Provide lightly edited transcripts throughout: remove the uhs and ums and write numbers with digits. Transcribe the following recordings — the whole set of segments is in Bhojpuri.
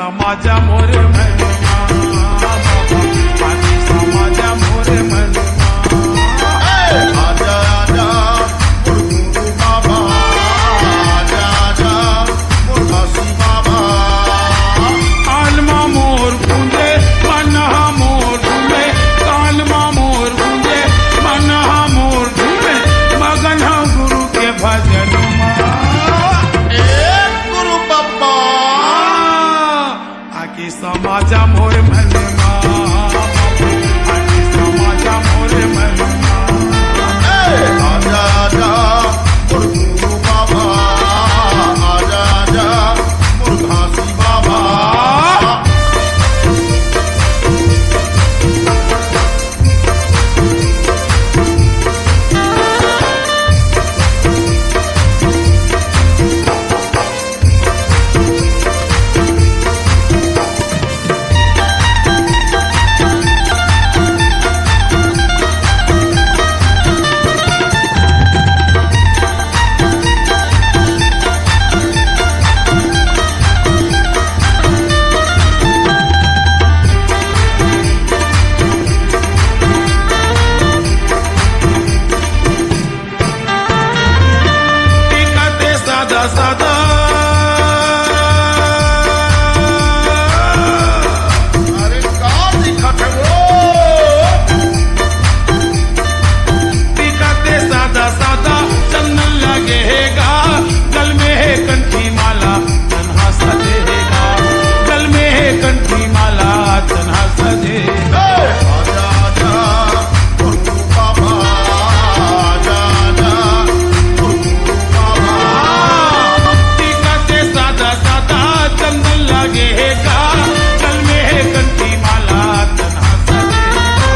समाजा मोर मनवा आखी समाजा मोर मनवा आजा आजा मोर गुरु बाबा आजा आजा मोर घासी बाबा कालमा मोर गूंजे मनहा मोर झूमे कालमा मोर गूंजे मनहा मोर झूमे मगन हो गुरु के भजन गुरु बाबा आखी समाजा मोर मनवा आखी समाजा मोर मनवा आजा आजा मोर गुरु बाबा आजा आजा मोर घासी बाबा टिकते सदा सदा अरे का दिखत है वो टिकते सदा सदा चंदन लगेगा गल में है कंठी माला तन्हा सजेगा गल में है कंठी माला तन्हा सजेगा आजा आजा मोर गुरु बाबा आजा आजा मोर गुरु बाबा टिकते सदा सदा चंदन लगेगा गल में है कंठी माला तन्हा सजेगा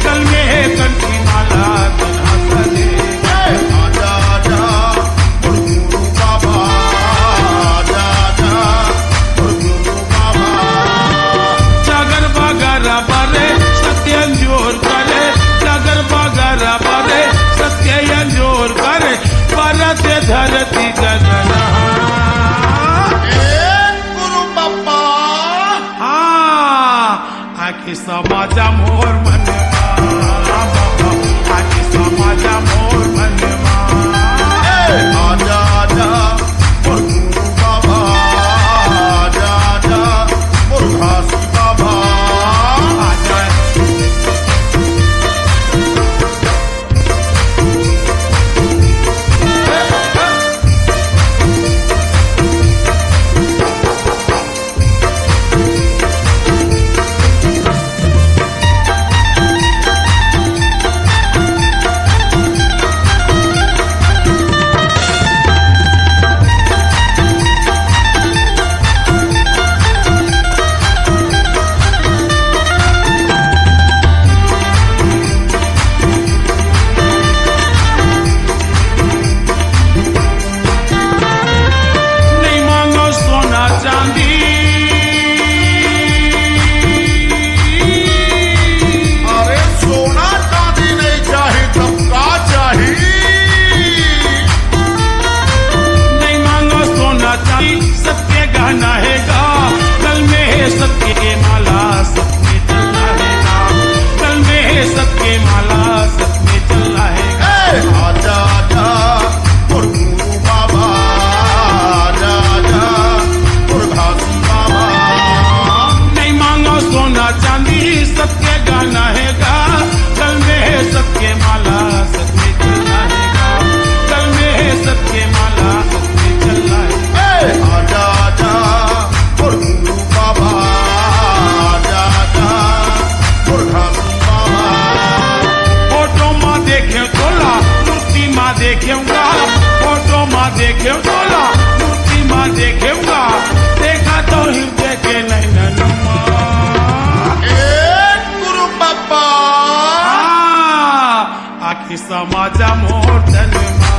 गल में है कंठी माला तन्हा सजेगा आजा आजा मोर गुरु बाबा आजा आजा मोर गुरु बाबा जागर बागारा बारे सत्य अंजोर करे जागर बागारा बारे सत्य अंजोर करे परते धरती गगन गुरु बाबा आखी समाजा मोर मनवा आखी समाजा मोर मनवा आजा आजा मोर गुरु बाबा आजा आजा मोर घासी बाबा आजा नहीं मांगो सोना चांदी अरे सोना चांदी नहीं चाहे तब का चाहिए नहीं मांगो सोना चांदी सत्य गहना है गा गल में है सत्य के माला सत्य चलना है गा गल में है सत्य माला सत्य चलना है गा आजा आजा मोर गुरु बाबा आजा आजा मोर घासी बाबा नहीं मांगो सोना चांदी सत्य गहना है गा गल में है सत्य माला सत्य चलना है गा गल में है सत्य माला सत्य चलना है आजा आजा मोर गुरु बाबा आजा आजा मोर घासी बाबा फोटो माँ देखे तोला मूर्ति माँ देखेगा फोटो माँ देखे तोला मूर्ति माँ देखेगा देखा तो हृदय के नैननुमा गुरु बाबा आखी समाजा मोर धनमा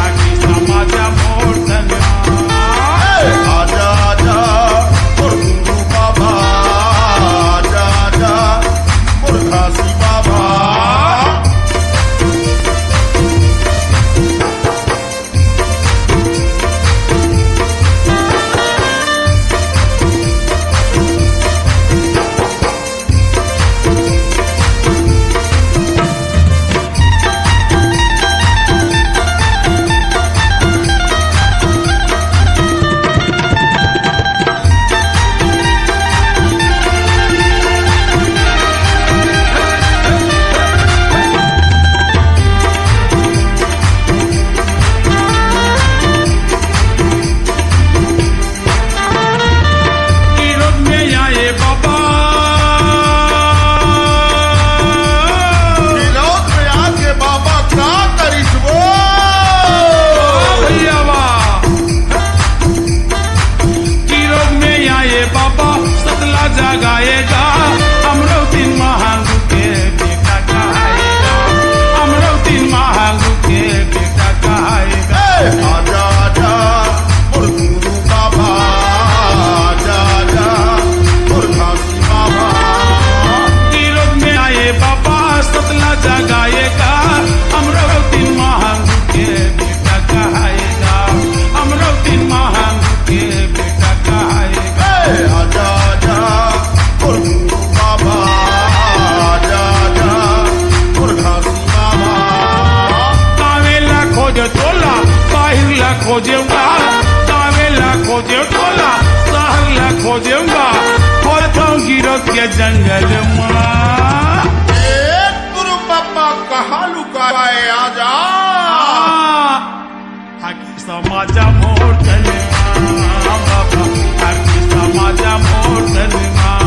आखी समाजा मोर धनमा आजा आजा मोर गुरु बाबा आजा आजा मोर घासी बाबा के जंगल माँ। गुरु बाबा कहाँ लुकाए आजा। आखी समाजा मोर तले माँ बाबा, आखी समाजा मोर तले माँ।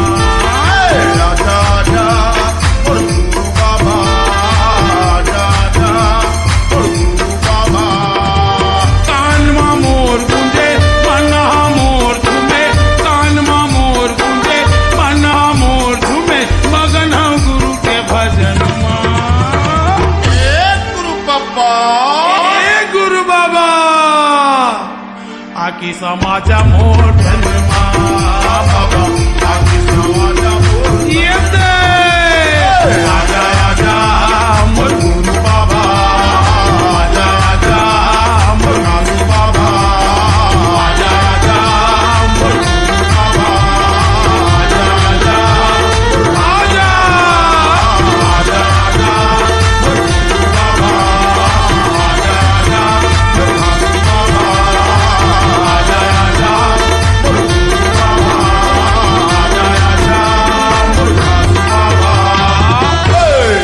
आजा आजा और गुरु बाबा, आजा आजा और गुरु बाबा। कान मा मोर गुंजे मना मोर झूमे, कान मा मोर गुंजे मना मोर झूमे, मगन हम गुरु के भजन माँ। गुरु बाबा, ए गुरु बाबा, आखी समाजा मोर